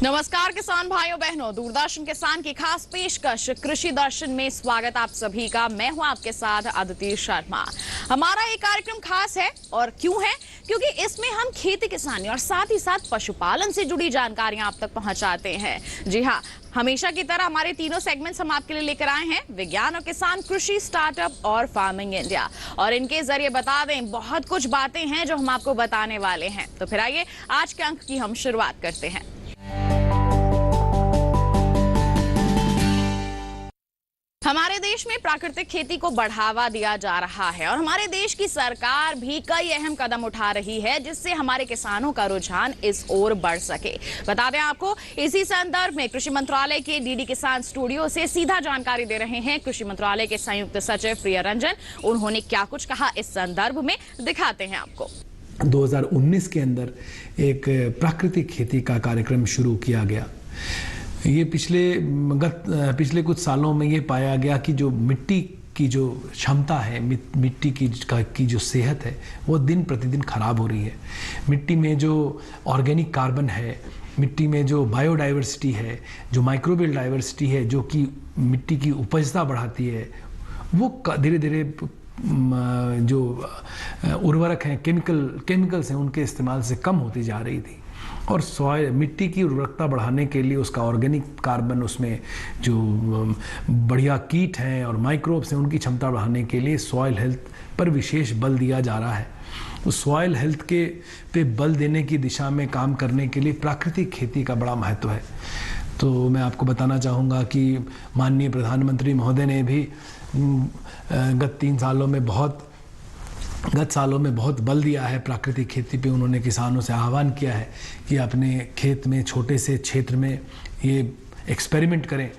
नमस्कार किसान भाइयों बहनों, दूरदर्शन किसान की खास पेशकश कृषि दर्शन में स्वागत आप सभी का। मैं हूं आपके साथ अदिति शर्मा। हमारा ये कार्यक्रम खास है और क्यों है? क्योंकि इसमें हम खेती किसानी और साथ ही साथ पशुपालन से जुड़ी जानकारियां आप तक पहुंचाते हैं। जी हाँ, हमेशा की तरह हमारे तीनों सेगमेंट्स हम आपके लिए लेकर आए हैं, विज्ञान और किसान, कृषि, स्टार्टअप और फार्मिंग इंडिया। और इनके जरिए बता दें, बहुत कुछ बातें हैं जो हम आपको बताने वाले हैं। तो फिर आइए आज के अंक की हम शुरुआत करते हैं। हमारे देश में प्राकृतिक खेती को बढ़ावा दिया जा रहा है और हमारे देश की सरकार भी कई अहम कदम उठा रही है जिससे हमारे किसानों का रुझान इस ओर बढ़ सके। बता दें आपको, इसी संदर्भ में कृषि मंत्रालय के डीडी किसान स्टूडियो से सीधा जानकारी दे रहे हैं कृषि मंत्रालय के संयुक्त सचिव प्रिय रंजन। उन्होंने क्या कुछ कहा इस संदर्भ में दिखाते हैं आपको। 2019 के अंदर एक प्राकृतिक खेती का कार्यक्रम शुरू किया गया। ये पिछले कुछ सालों में ये पाया गया कि जो मिट्टी की जो क्षमता है, मिट्टी की जो सेहत है, वो दिन प्रतिदिन खराब हो रही है। मिट्टी में जो ऑर्गेनिक कार्बन है, मिट्टी में जो बायोडाइवर्सिटी है, जो माइक्रोबियल डाइवर्सिटी है, जो कि मिट्टी की उपजता बढ़ाती है, वो धीरे धीरे जो उर्वरक हैं, केमिकल्स हैं, उनके इस्तेमाल से कम होती जा रही थी। और सॉइल, मिट्टी की उर्वरकता बढ़ाने के लिए उसका ऑर्गेनिक कार्बन, उसमें जो बढ़िया कीट हैं और माइक्रोब्स हैं, उनकी क्षमता बढ़ाने के लिए सॉइल हेल्थ पर विशेष बल दिया जा रहा है। तो सॉइल हेल्थ पे बल देने की दिशा में काम करने के लिए प्राकृतिक खेती का बड़ा महत्व है। तो मैं आपको बताना चाहूँगा कि माननीय प्रधानमंत्री महोदय ने भी गत सालों में बहुत बल दिया है प्राकृतिक खेती पे। उन्होंने किसानों से आह्वान किया है कि अपने खेत में, छोटे से क्षेत्र में ये एक्सपेरिमेंट करें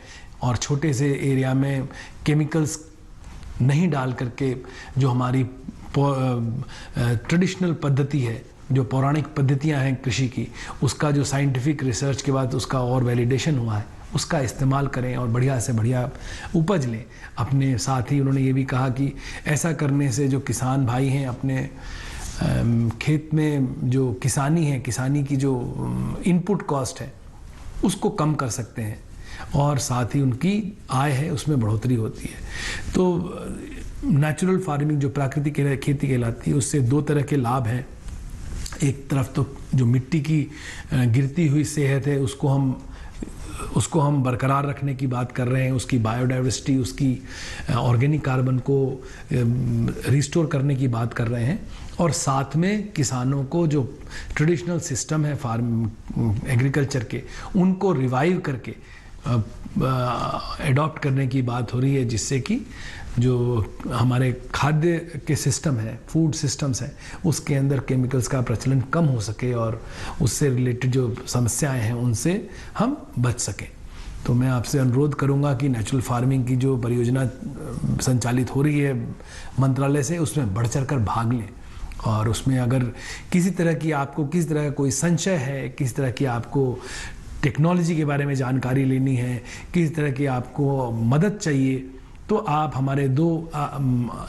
और छोटे से एरिया में केमिकल्स नहीं डाल करके जो हमारी ट्रेडिशनल पद्धति है, जो पौराणिक पद्धतियां हैं कृषि की, उसका जो साइंटिफिक रिसर्च के बाद उसका और वैलिडेशन हुआ है, उसका इस्तेमाल करें और बढ़िया से बढ़िया उपज लें। अपने साथ ही उन्होंने ये भी कहा कि ऐसा करने से जो किसान भाई हैं, अपने खेत में जो किसानी की जो इनपुट कॉस्ट है, उसको कम कर सकते हैं और साथ ही उनकी आय है उसमें बढ़ोतरी होती है। तो नेचुरल फार्मिंग, जो प्राकृतिक खेती कहलाती है, उससे दो तरह के लाभ हैं। एक तरफ तो जो मिट्टी की गिरती हुई सेहत है, उसको हम बरकरार रखने की बात कर रहे हैं, उसकी बायोडाइवर्सिटी, उसकी ऑर्गेनिक कार्बन को रिस्टोर करने की बात कर रहे हैं। और साथ में किसानों को जो ट्रेडिशनल सिस्टम है एग्रीकल्चर के, उनको रिवाइव करके एडॉप्ट करने की बात हो रही है, जिससे कि जो हमारे खाद्य के सिस्टम है, फूड सिस्टम्स हैं, उसके अंदर केमिकल्स का प्रचलन कम हो सके और उससे रिलेटेड जो समस्याएं हैं उनसे हम बच सकें। तो मैं आपसे अनुरोध करूंगा कि नेचुरल फार्मिंग की जो परियोजना संचालित हो रही है मंत्रालय से, उसमें बढ़ चढ़ कर भाग लें। और उसमें अगर किसी तरह का कोई संशय है, किसी तरह की आपको टेक्नोलॉजी के बारे में जानकारी लेनी है, किसी तरह की आपको मदद चाहिए, तो आप हमारे दो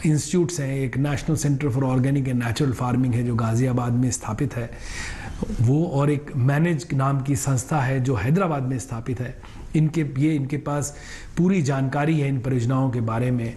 इंस्टीट्यूट्स हैं, एक national centre for organic and natural farming है जो गाज़ियाबाद में स्थापित है, वो, और एक मैनेज नाम की संस्था है जो हैदराबाद में स्थापित है। इनके पास पूरी जानकारी है इन परियोजनाओं के बारे में।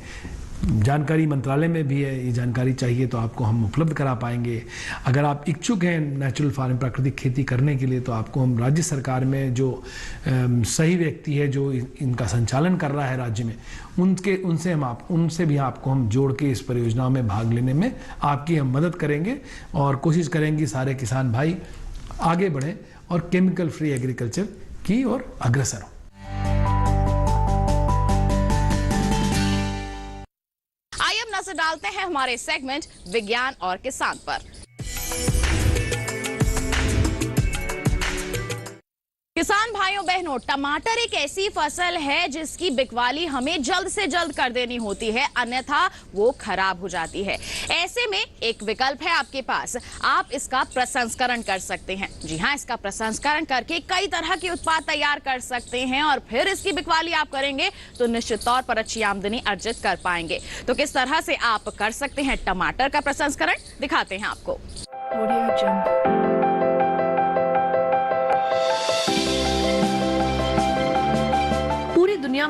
जानकारी मंत्रालय में भी है, ये जानकारी चाहिए तो आपको हम उपलब्ध करा पाएंगे। अगर आप इच्छुक हैं नेचुरल फार्मिंग, प्राकृतिक खेती करने के लिए, तो आपको हम राज्य सरकार में जो सही व्यक्ति है जो इनका संचालन कर रहा है राज्य में, उनसे भी आपको हम जोड़ के इस परियोजनाओं में भाग लेने में आपकी हम मदद करेंगे और कोशिश करेंगे सारे किसान भाई आगे बढ़ें और केमिकल फ्री एग्रीकल्चर की ओर अग्रसर हों। नजर डालते हैं हमारे सेगमेंट विज्ञान और किसान पर। किसान भाइयों बहनों, टमाटर एक ऐसी फसल है जिसकी बिकवाली हमें जल्द से जल्द कर देनी होती है, अन्यथा वो खराब हो जाती है। ऐसे में एक विकल्प है आपके पास, आप इसका प्रसंस्करण कर सकते हैं। जी हाँ, इसका प्रसंस्करण करके कई तरह के उत्पाद तैयार कर सकते हैं और फिर इसकी बिकवाली आप करेंगे तो निश्चित तौर पर अच्छी आमदनी अर्जित कर पाएंगे। तो किस तरह से आप कर सकते हैं टमाटर का प्रसंस्करण, दिखाते हैं आपको। Audio jump.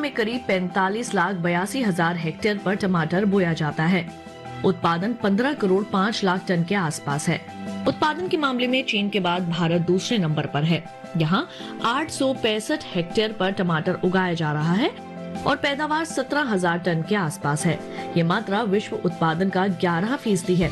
में करीब 45,82,000 हेक्टेयर पर टमाटर बोया जाता है। उत्पादन 15 करोड़ 5 लाख टन के आसपास है। उत्पादन के मामले में चीन के बाद भारत दूसरे नंबर पर है। यहाँ 865 हेक्टेयर पर टमाटर उगाया जा रहा है और पैदावार 17,000 टन के आसपास है। ये मात्रा विश्व उत्पादन का 11% है।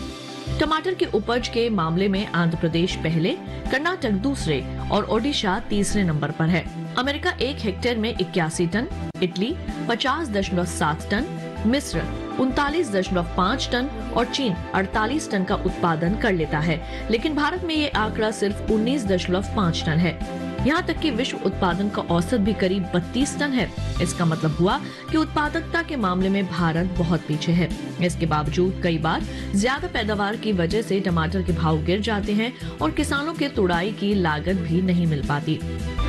टमाटर की उपज के मामले में आंध्र प्रदेश पहले, कर्नाटक दूसरे और ओडिशा तीसरे नंबर पर है। अमेरिका 1 हेक्टेयर में 81 टन, इटली 50.7 टन, मिस्र 39.5 टन और चीन 48 टन का उत्पादन कर लेता है, लेकिन भारत में ये आंकड़ा सिर्फ 19.5 टन है। यहाँ तक कि विश्व उत्पादन का औसत भी करीब 32 टन है। इसका मतलब हुआ कि उत्पादकता के मामले में भारत बहुत पीछे है। इसके बावजूद कई बार ज्यादा पैदावार की वजह से टमाटर के भाव गिर जाते हैं और किसानों के तुड़ाई की लागत भी नहीं मिल पाती।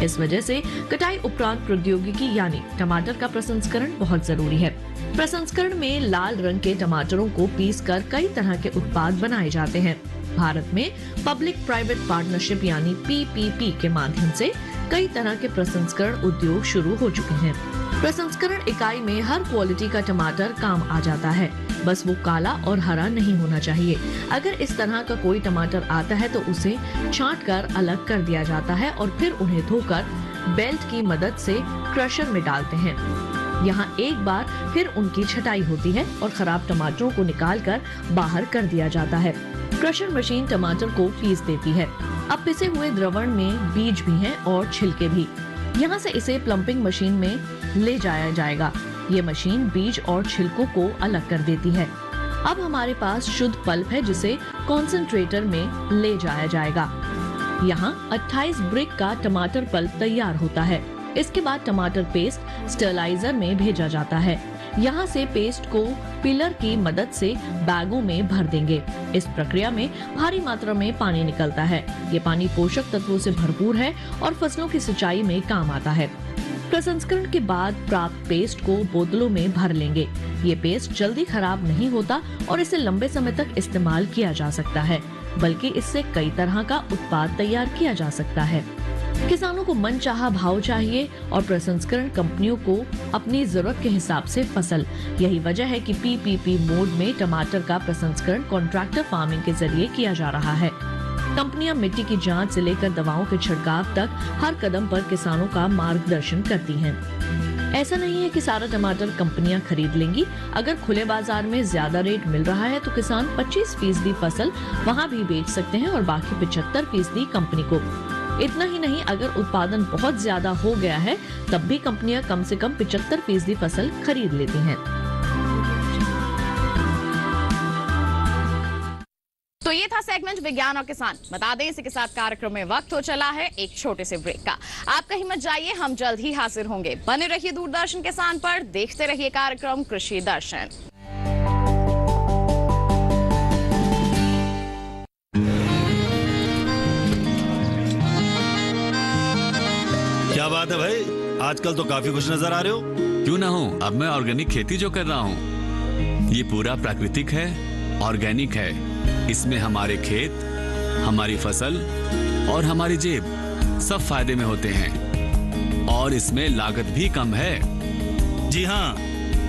इस वजह से कटाई उपरांत प्रौद्योगिकी यानी टमाटर का प्रसंस्करण बहुत जरूरी है। प्रसंस्करण में लाल रंग के टमाटरों को पीसकर कई तरह के उत्पाद बनाए जाते हैं। भारत में पब्लिक प्राइवेट पार्टनरशिप यानी PPP के माध्यम से कई तरह के प्रसंस्करण उद्योग शुरू हो चुके हैं। प्रसंस्करण इकाई में हर क्वालिटी का टमाटर काम आ जाता है, बस वो काला और हरा नहीं होना चाहिए। अगर इस तरह का कोई टमाटर आता है तो उसे छांट कर अलग कर दिया जाता है और फिर उन्हें धोकर बेल्ट की मदद से क्रशर में डालते हैं। यहाँ एक बार फिर उनकी छटाई होती है और खराब टमाटरों को निकालकर बाहर कर दिया जाता है। क्रशर मशीन टमाटर को पीस देती है। अब पिसे हुए द्रवण में बीज भी हैं और छिलके भी। यहाँ से इसे प्लम्पिंग मशीन में ले जाया जाएगा। ये मशीन बीज और छिलकों को अलग कर देती है। अब हमारे पास शुद्ध पल्प है जिसे कॉन्सेंट्रेटर में ले जाया जाएगा। यहाँ 28 ब्रिक का टमाटर पल्प तैयार होता है। इसके बाद टमाटर पेस्ट स्टरलाइजर में भेजा जाता है। यहाँ से पेस्ट को पिलर की मदद से बैगों में भर देंगे। इस प्रक्रिया में भारी मात्रा में पानी निकलता है। ये पानी पोषक तत्वों से भरपूर है और फसलों की सिंचाई में काम आता है। प्रसंस्करण के बाद प्राप्त पेस्ट को बोतलों में भर लेंगे। ये पेस्ट जल्दी खराब नहीं होता और इसे लंबे समय तक इस्तेमाल किया जा सकता है, बल्कि इससे कई तरह का उत्पाद तैयार किया जा सकता है। किसानों को मनचाहा भाव चाहिए और प्रसंस्करण कंपनियों को अपनी जरूरत के हिसाब से फसल। यही वजह है कि PPP मोड में टमाटर का प्रसंस्करण कॉन्ट्रैक्टर फार्मिंग के जरिए किया जा रहा है। कंपनियां मिट्टी की जांच से लेकर दवाओं के छिड़काव तक हर कदम पर किसानों का मार्गदर्शन करती हैं। ऐसा नहीं है कि सारा टमाटर कंपनियां खरीद लेंगी। अगर खुले बाजार में ज्यादा रेट मिल रहा है तो किसान 25% फसल वहां भी बेच सकते हैं और बाकी 75% कंपनी को। इतना ही नहीं, अगर उत्पादन बहुत ज्यादा हो गया है तब भी कंपनियां कम से कम 75% फसल खरीद लेती हैं। तो ये था सेगमेंट विज्ञान और किसान। बता दें इसी के साथ कार्यक्रम में वक्त हो चला है एक छोटे से ब्रेक का। आप कहीं मत जाइए, हम जल्द ही हाजिर होंगे। बने रहिए दूरदर्शन किसान पर, देखते रहिए कार्यक्रम कृषि दर्शन। क्या बात है भाई, आजकल तो काफी खुश नजर आ रहे हो। क्यों ना हो, अब मैं ऑर्गेनिक खेती जो कर रहा हूँ ये पूरा प्राकृतिक है, ऑर्गेनिक है। इसमें हमारे खेत, हमारी फसल और हमारी जेब सब फायदे में होते हैं और इसमें लागत भी कम है। जी हाँ,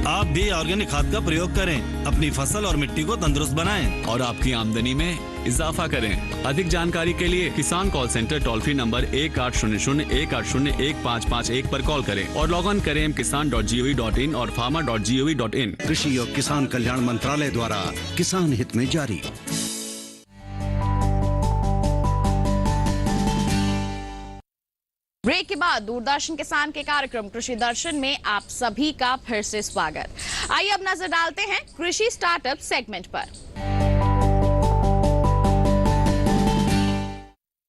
आप भी ऑर्गेनिक खाद का प्रयोग करें, अपनी फसल और मिट्टी को तंदुरुस्त बनाएं और आपकी आमदनी में इजाफा करें। अधिक जानकारी के लिए किसान call centre toll free number 1800-180-1551 पर कॉल करें और लॉग ऑन करें kisan.gov.in और farmer.gov.in। कृषि और किसान कल्याण मंत्रालय द्वारा किसान हित में जारी। ब्रेक के बाद दूरदर्शन किसान के कार्यक्रम कृषि दर्शन में आप सभी का फिर से स्वागत। आइए अब नजर डालते हैं कृषि स्टार्टअप सेगमेंट पर।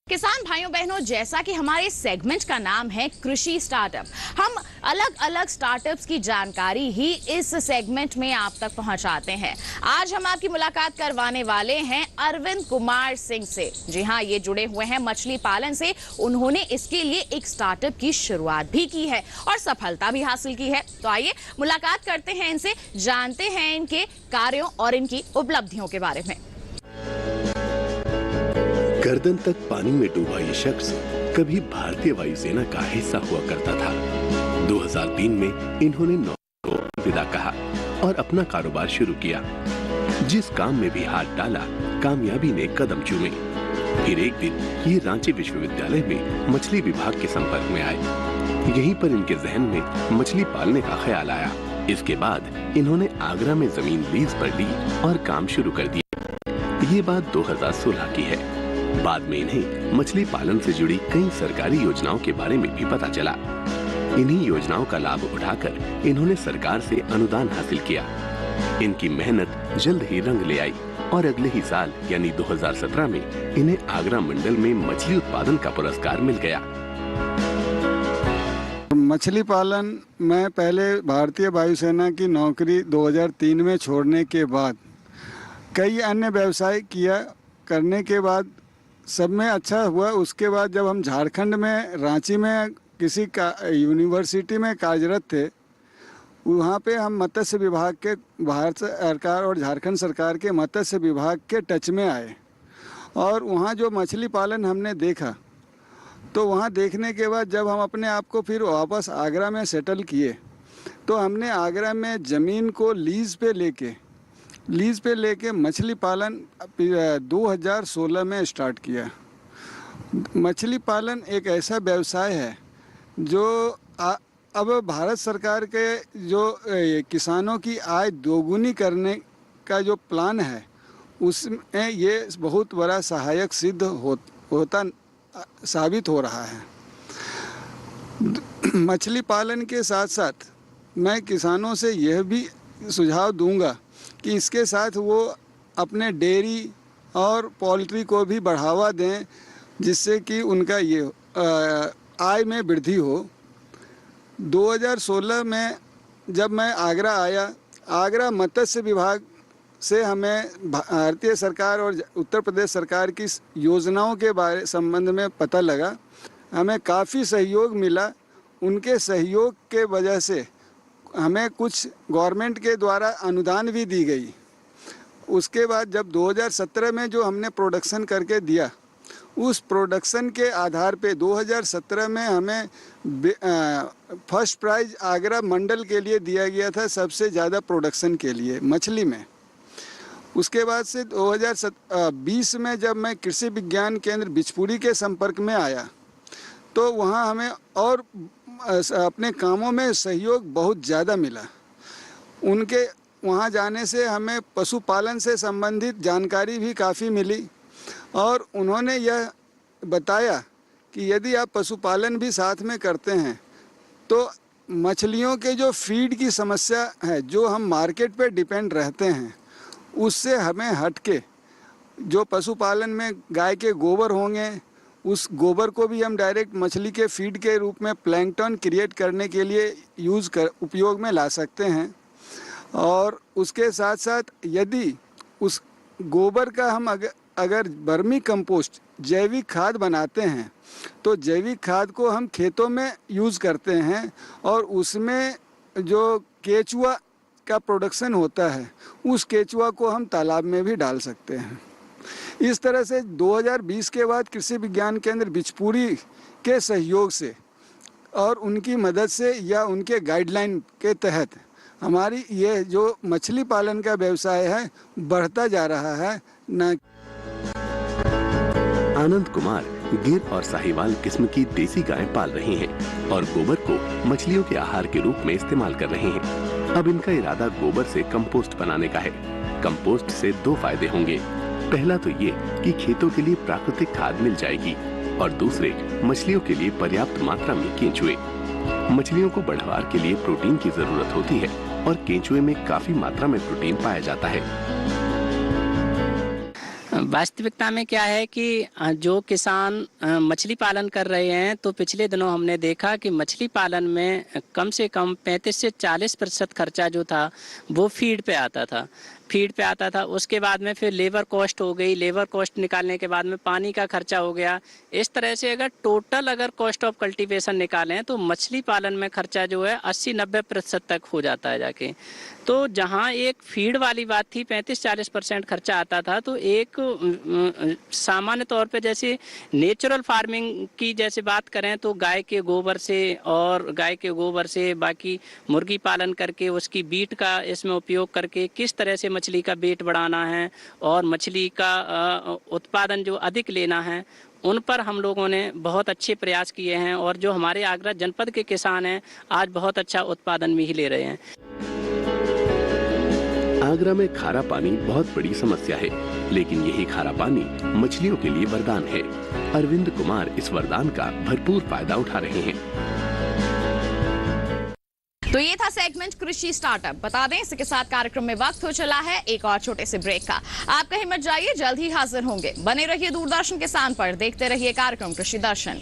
किसान भाइयों बहनों, जैसा कि हमारे सेगमेंट का नाम है कृषि स्टार्टअप, हम अलग अलग स्टार्टअप्स की जानकारी ही इस सेगमेंट में आप तक पहुंचाते हैं। आज हम आपकी मुलाकात करवाने वाले हैं अरविंद कुमार सिंह से। जी हां, ये जुड़े हुए हैं मछली पालन से। उन्होंने इसके लिए एक स्टार्टअप की शुरुआत भी की है और सफलता भी हासिल की है। तो आइए मुलाकात करते हैं इनसे, जानते हैं इनके कार्यों और इनकी उपलब्धियों के बारे में। गर्दन तक पानी में डूबा ये शख्स कभी भारतीय वायुसेना का हिस्सा हुआ करता था। 2003 में इन्होंने नौकरी को अलविदा कहा और अपना कारोबार शुरू किया। जिस काम में भी हाथ डाला, कामयाबी ने कदम चूमे। फिर एक दिन ये रांची विश्वविद्यालय में मछली विभाग के संपर्क में आए। यहीं पर इनके जहन में मछली पालने का ख्याल आया। इसके बाद इन्होंने आगरा में जमीन लीज पर ली और काम शुरू कर दिया। ये बात 2016 की है। बाद में इन्हें मछली पालन से जुड़ी कई सरकारी योजनाओं के बारे में भी पता चला। इन्हीं योजनाओं का लाभ उठाकर इन्होंने सरकार से अनुदान हासिल किया। इनकी मेहनत जल्द ही रंग ले आई और अगले ही साल यानी 2017 में इन्हें आगरा मंडल में मछली उत्पादन का पुरस्कार मिल गया। मछली पालन में पहले भारतीय वायुसेना की नौकरी 2003 में छोड़ने के बाद कई अन्य व्यवसाय किया। करने के बाद सब में अच्छा हुआ। उसके बाद जब हम झारखंड में रांची में किसी का यूनिवर्सिटी में कार्यरत थे, वहाँ पे हम मत्स्य विभाग के, भारत सरकार और झारखंड सरकार के मत्स्य विभाग के टच में आए और वहाँ जो मछली पालन हमने देखा, तो वहाँ देखने के बाद जब हम अपने आप को फिर वापस आगरा में सेटल किए, तो हमने आगरा में ज़मीन को लीज़ पे लेके मछली पालन 2016 में स्टार्ट किया। मछली पालन एक ऐसा व्यवसाय है जो अब भारत सरकार के जो किसानों की आय दोगुनी करने का जो प्लान है, उसमें ये बहुत बड़ा सहायक सिद्ध साबित हो रहा है। मछली पालन के साथ साथ मैं किसानों से यह भी सुझाव दूंगा कि इसके साथ वो अपने डेयरी और पोल्ट्री को भी बढ़ावा दें, जिससे कि उनका ये आय में वृद्धि हो। 2016 में जब मैं आगरा आया, आगरा मत्स्य विभाग से हमें भारतीय सरकार और उत्तर प्रदेश सरकार की योजनाओं के संबंध में पता लगा। हमें काफ़ी सहयोग मिला। उनके सहयोग के वजह से हमें कुछ गवर्नमेंट के द्वारा अनुदान भी दी गई। उसके बाद जब 2017 में जो हमने प्रोडक्शन करके दिया, उस प्रोडक्शन के आधार पे 2017 में हमें फर्स्ट प्राइज आगरा मंडल के लिए दिया गया था, सबसे ज़्यादा प्रोडक्शन के लिए मछली में। उसके बाद से 2020 में जब मैं कृषि विज्ञान केंद्र बिचपुरी के संपर्क में आया, तो वहाँ हमें और अपने कामों में सहयोग बहुत ज़्यादा मिला। उनके वहाँ जाने से हमें पशुपालन से संबंधित जानकारी भी काफ़ी मिली और उन्होंने यह बताया कि यदि आप पशुपालन भी साथ में करते हैं तो मछलियों के जो फीड की समस्या है, जो हम मार्केट पे डिपेंड रहते हैं, उससे हमें हटके जो पशुपालन में गाय के गोबर होंगे, उस गोबर को भी हम डायरेक्ट मछली के फीड के रूप में प्लैंकटन क्रिएट करने के लिए उपयोग में ला सकते हैं। और उसके साथ साथ यदि उस गोबर का हम अगर वर्मी कंपोस्ट जैविक खाद बनाते हैं, तो जैविक खाद को हम खेतों में यूज़ करते हैं और उसमें जो केचुआ का प्रोडक्शन होता है, उस केचुआ को हम तालाब में भी डाल सकते हैं। इस तरह से 2020 के बाद कृषि विज्ञान केंद्र बिचपुरी के सहयोग से और उनकी मदद से या उनके गाइडलाइन के तहत हमारी ये जो मछली पालन का व्यवसाय है बढ़ता जा रहा है। आनंद कुमार गिर और साहिवाल किस्म की देसी गायें पाल रहे हैं और गोबर को मछलियों के आहार के रूप में इस्तेमाल कर रहे हैं। अब इनका इरादा गोबर से कंपोस्ट बनाने का है। कंपोस्ट से दो फायदे होंगे। पहला तो ये कि खेतों के लिए प्राकृतिक खाद मिल जाएगी और दूसरे मछलियों के लिए पर्याप्त मात्रा में केंचुए। मछलियों को बढ़वार के लिए प्रोटीन की जरूरत होती है और केंचुए में काफी मात्रा में प्रोटीन पाया जाता है। वास्तविकता में क्या है कि जो किसान मछली पालन कर रहे हैं, तो पिछले दिनों हमने देखा कि मछली पालन में कम से कम 35 से 40% खर्चा जो था वो फीड पे आता था। फीड पे आता था, उसके बाद में फिर लेबर कॉस्ट हो गई, लेबर कॉस्ट निकालने के बाद में पानी का खर्चा हो गया। इस तरह से अगर टोटल कॉस्ट ऑफ कल्टीवेशन निकालें तो मछली पालन में खर्चा जो है 80-90% तक हो जाता है जाके। तो जहाँ एक फीड वाली बात थी 35-40% खर्चा आता था, तो एक सामान्य तौर पे जैसे नेचुरल फार्मिंग की जैसे बात करें तो गाय के गोबर से बाकी मुर्गी पालन करके उसकी बीट का इसमें उपयोग करके किस तरह से मछली का वेट बढ़ाना है और मछली का उत्पादन जो अधिक लेना है, उन पर हम लोगों ने बहुत अच्छे प्रयास किए हैं और जो हमारे आगरा जनपद के किसान हैं आज बहुत अच्छा उत्पादन भी ले रहे हैं। आगरा में खारा पानी बहुत बड़ी समस्या है, लेकिन यही खारा पानी मछलियों के लिए वरदान है। अरविंद कुमार इस वरदान का भरपूर फायदा उठा रहे हैं। तो ये था सेगमेंट कृषि स्टार्टअप। बता दें इसके साथ कार्यक्रम में वक्त हो चला है एक और छोटे से ब्रेक का। आप कहीं मत जाइए, जल्द ही हाजिर होंगे। बने रहिए दूरदर्शन किसान पर, देखते रहिए कार्यक्रम कृषि दर्शन।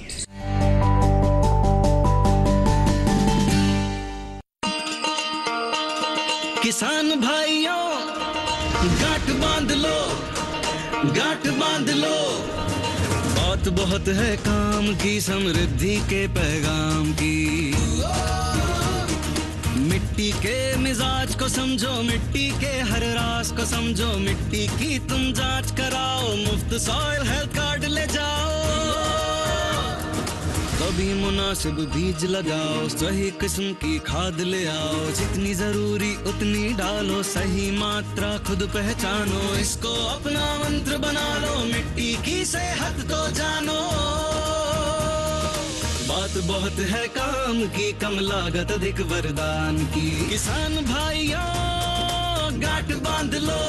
किसान भाइयों गांठ बांध लो, गांठ बांध लो, बात बहुत है काम की, समृद्धि के पैगाम की। मिट्टी के मिजाज को समझो, मिट्टी के हर राज को समझो, मिट्टी की तुम जांच कराओ, मुफ्त सॉइल हेल्थ कार्ड ले जाओ। कभी मुनासिब बीज लगाओ, सही किस्म की खाद ले आओ, जितनी जरूरी उतनी डालो, सही मात्रा खुद पहचानो, इसको अपना मंत्र बना लो, मिट्टी की सेहत को जानो। बात बहुत है काम की, कम लागत अधिक वरदान की। किसान भाइयों गांठ बांध लो,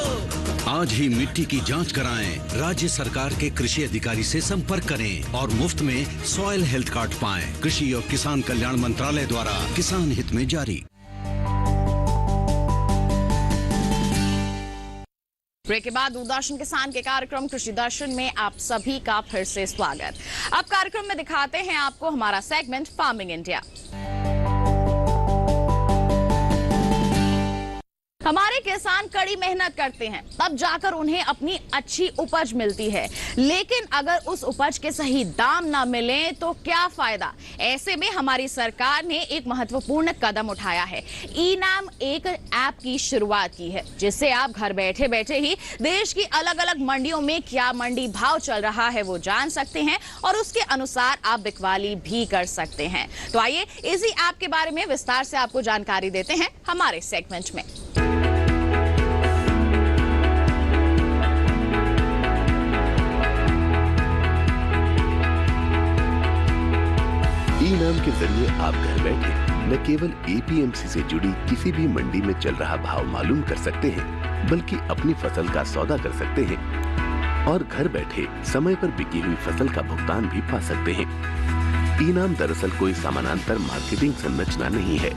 आज ही मिट्टी की जांच कराएं, राज्य सरकार के कृषि अधिकारी से संपर्क करें और मुफ्त में सॉइल हेल्थ कार्ड पाएं। कृषि और किसान कल्याण मंत्रालय द्वारा किसान हित में जारी। ब्रेक के बाद दूरदर्शन किसान के कार्यक्रम कृषि दर्शन में आप सभी का फिर से स्वागत। अब कार्यक्रम में दिखाते हैं आपको हमारा सेगमेंट फार्मिंग इंडिया। हमारे किसान कड़ी मेहनत करते हैं, तब जाकर उन्हें अपनी अच्छी उपज मिलती है, लेकिन अगर उस उपज के सही दाम ना मिले तो क्या फायदा। ऐसे में हमारी सरकार ने एक महत्वपूर्ण कदम उठाया है। ई-नाम एक ऐप की शुरुआत की है, जिससे आप घर बैठे बैठे ही देश की अलग अलग मंडियों में क्या मंडी भाव चल रहा है वो जान सकते हैं और उसके अनुसार आप बिकवाली भी कर सकते हैं। तो आइए इसी ऐप के बारे में विस्तार से आपको जानकारी देते हैं हमारे सेगमेंट में। ई-नाम के जरिए आप घर बैठे न केवल एपीएमसी से जुड़ी किसी भी मंडी में चल रहा भाव मालूम कर सकते हैं, बल्कि अपनी फसल का सौदा कर सकते हैं और घर बैठे समय पर बिकी हुई फसल का भुगतान भी पा सकते हैं। ई-नाम दरअसल कोई समानांतर मार्केटिंग संरचना नहीं है,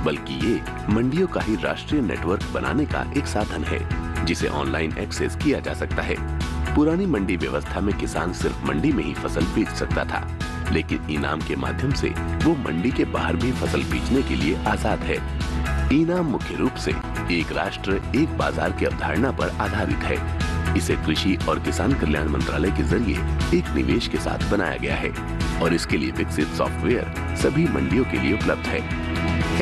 बल्कि ये मंडियों का ही राष्ट्रीय नेटवर्क बनाने का एक साधन है, जिसे ऑनलाइन एक्सेस किया जा सकता है। पुरानी मंडी व्यवस्था में किसान सिर्फ मंडी में ही फसल बेच सकता था, लेकिन ई-नाम के माध्यम से वो मंडी के बाहर भी फसल बेचने के लिए आजाद है। ई-नाम मुख्य रूप से एक राष्ट्र एक बाजार की अवधारणा पर आधारित है। इसे कृषि और किसान कल्याण मंत्रालय के जरिए एक निवेश के साथ बनाया गया है और इसके लिए विकसित सॉफ्टवेयर सभी मंडियों के लिए उपलब्ध है।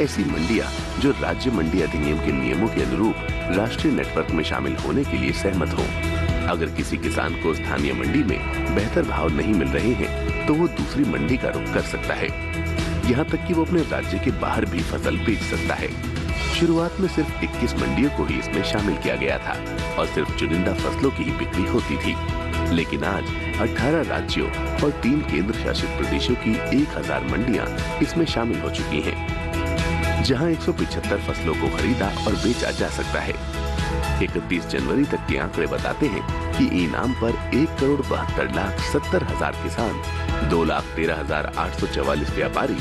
ऐसी मंडियां जो राज्य मंडी अधिनियम के नियमों के अनुरूप राष्ट्रीय नेटवर्क में शामिल होने के लिए सहमत हों। अगर किसी किसान को स्थानीय मंडी में बेहतर भाव नहीं मिल रहे हैं, तो वो दूसरी मंडी का रुख कर सकता है। यहाँ तक कि वो अपने राज्य के बाहर भी फसल बेच सकता है। शुरुआत में सिर्फ 21 मंडियों को ही इसमें शामिल किया गया था और सिर्फ चुनिंदा फसलों की ही बिक्री होती थी, लेकिन आज 18 राज्यों और 3 केंद्र शासित प्रदेशों की 1000 मंडियां इसमें शामिल हो चुकी हैं, जहां 175 फसलों को खरीदा और बेचा जा सकता है। 31 जनवरी तक के आंकड़े बताते हैं कि ई-नाम पर 1,72,70,000 किसान, 2,13,844 व्यापारी,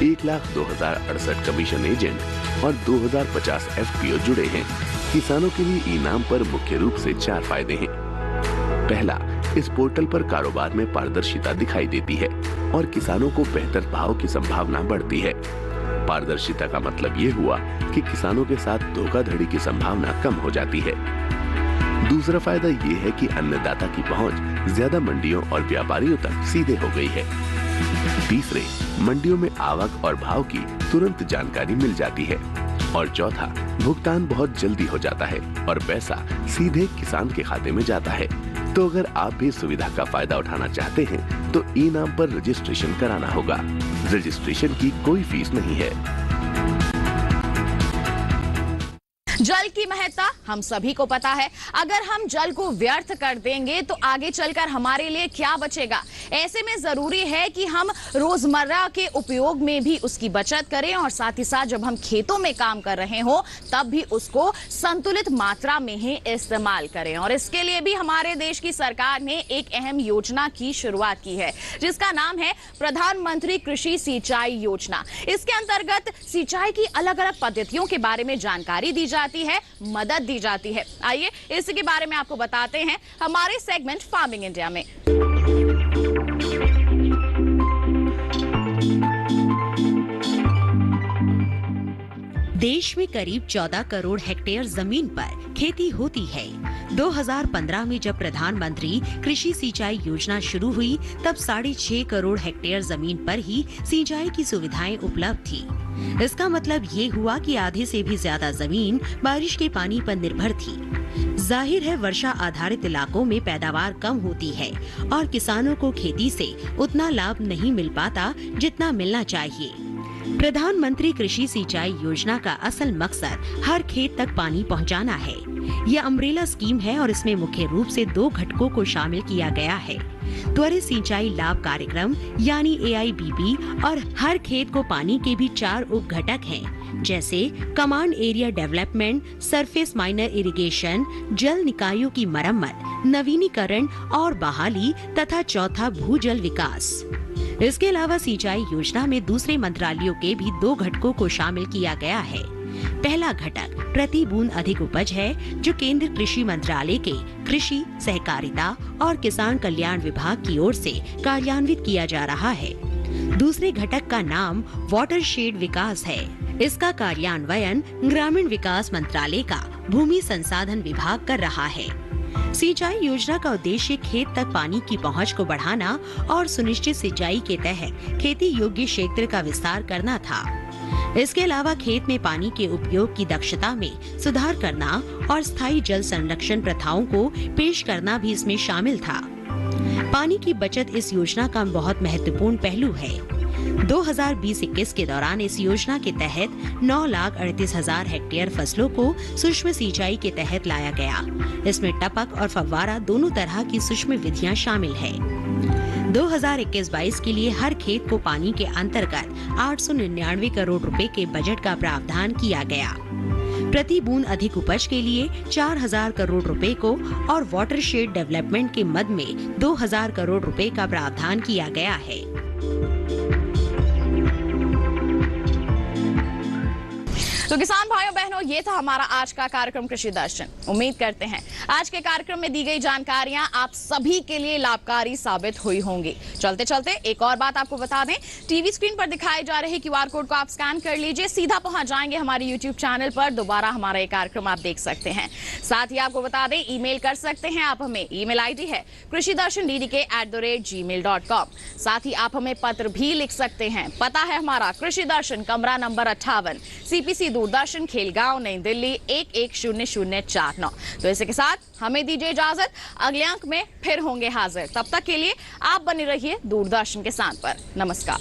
1,02,068 कमीशन एजेंट और 2,050 एफपीओ जुड़े हैं। किसानों के लिए ई-नाम पर मुख्य रूप से 4 फायदे हैं। पहला, इस पोर्टल पर कारोबार में पारदर्शिता दिखाई देती है और किसानों को बेहतर भाव की संभावना बढ़ती है। पारदर्शिता का मतलब ये हुआ कि किसानों के साथ धोखाधड़ी की संभावना कम हो जाती है। दूसरा फायदा ये है कि अन्नदाता की पहुंच ज्यादा मंडियों और व्यापारियों तक सीधे हो गई है। तीसरे, मंडियों में आवक और भाव की तुरंत जानकारी मिल जाती है। और चौथा, भुगतान बहुत जल्दी हो जाता है और पैसा सीधे किसान के खाते में जाता है। तो अगर आप भी सुविधा का फायदा उठाना चाहते हैं तो ई-नाम पर रजिस्ट्रेशन कराना होगा। रजिस्ट्रेशन की कोई फीस नहीं है। जल की महत्ता हम सभी को पता है। अगर हम जल को व्यर्थ कर देंगे तो आगे चलकर हमारे लिए क्या बचेगा। ऐसे में जरूरी है कि हम रोजमर्रा के उपयोग में भी उसकी बचत करें और साथ ही साथ जब हम खेतों में काम कर रहे हो तब भी उसको संतुलित मात्रा में ही इस्तेमाल करें। और इसके लिए भी हमारे देश की सरकार ने एक अहम योजना की शुरुआत की है जिसका नाम है प्रधानमंत्री कृषि सिंचाई योजना। इसके अंतर्गत सिंचाई की अलग अलग पद्धतियों के बारे में जानकारी दी जाती है, मदद दी जाती है। आइए इसके बारे में आपको बताते हैं हमारे सेगमेंट फार्मिंग इंडिया में। देश में करीब 14 करोड़ हेक्टेयर जमीन पर खेती होती है। 2015 में जब प्रधानमंत्री कृषि सिंचाई योजना शुरू हुई तब 6.5 करोड़ हेक्टेयर जमीन पर ही सिंचाई की सुविधाएं उपलब्ध थी। इसका मतलब ये हुआ कि आधे से भी ज्यादा जमीन बारिश के पानी पर निर्भर थी। जाहिर है वर्षा आधारित इलाकों में पैदावार कम होती है और किसानों को खेती से उतना लाभ नहीं मिल पाता जितना मिलना चाहिए। प्रधानमंत्री कृषि सिंचाई योजना का असल मकसद हर खेत तक पानी पहुंचाना है। यह अम्ब्रेला स्कीम है और इसमें मुख्य रूप से 2 घटकों को शामिल किया गया है। त्वरित सिंचाई लाभ कार्यक्रम यानी AIBB और हर खेत को पानी के भी 4 उप घटक हैं, जैसे command area development, surface miner irrigation, जल निकायों की मरम्मत, नवीनीकरण और बहाली तथा चौथा भूजल विकास। इसके अलावा सिंचाई योजना में दूसरे मंत्रालयों के भी 2 घटकों को शामिल किया गया है। पहला घटक प्रति बूंद अधिक उपज है जो केंद्र कृषि मंत्रालय के कृषि, सहकारिता और किसान कल्याण विभाग की ओर से कार्यान्वित किया जा रहा है। दूसरे घटक का नाम वाटरशेड विकास है। इसका कार्यान्वयन ग्रामीण विकास मंत्रालय का भूमि संसाधन विभाग कर रहा है। सिंचाई योजना का उद्देश्य खेत तक पानी की पहुंच को बढ़ाना और सुनिश्चित सिंचाई के तहत खेती योग्य क्षेत्र का विस्तार करना था। इसके अलावा खेत में पानी के उपयोग की दक्षता में सुधार करना और स्थायी जल संरक्षण प्रथाओं को पेश करना भी इसमें शामिल था। पानी की बचत इस योजना का बहुत महत्वपूर्ण पहलू है। 2020-21 के दौरान इस योजना के तहत 9,38,000 हेक्टेयर फसलों को सूक्ष्म सिंचाई के तहत लाया गया। इसमें टपक और फव्वारा दोनों तरह की सूक्ष्म विधियां शामिल है। 2021-22 के लिए हर खेत को पानी के अंतर्गत 899 करोड़ रुपए के बजट का प्रावधान किया गया। प्रति बूंद अधिक उपज के लिए 4,000 करोड़ रुपए को और वाटरशेड डेवलपमेंट के मद में 2,000 करोड़ रुपए का प्रावधान किया गया है। तो किसान भाइयों बहनों, ये था हमारा आज का कार्यक्रम कृषि दर्शन। उम्मीद करते हैं आज के कार्यक्रम में दी गई जानकारियां आप सभी के लिए लाभकारी साबित हुई होंगी। चलते चलते एक और बात आपको बता दें, टीवी स्क्रीन पर दिखाए जा रहे QR कोड को आप स्कैन कर लीजिए, सीधा पहुंच जाएंगे हमारे YouTube चैनल पर। दोबारा हमारा ये कार्यक्रम आप देख सकते हैं। साथ ही आपको बता दें, ईमेल कर सकते हैं आप हमें। ईमेल ID है krishidarshandddk@gmail.com। साथ ही आप हमें पत्र भी लिख सकते हैं। पता है हमारा कृषि दर्शन, कमरा नंबर 58, CPC दूरदर्शन, खेलगांव, नई दिल्ली 110049। तो इसी के साथ हमें दीजिए इजाजत। अगले अंक में फिर होंगे हाजिर। तब तक के लिए आप बने रहिए दूरदर्शन के साथ पर। नमस्कार।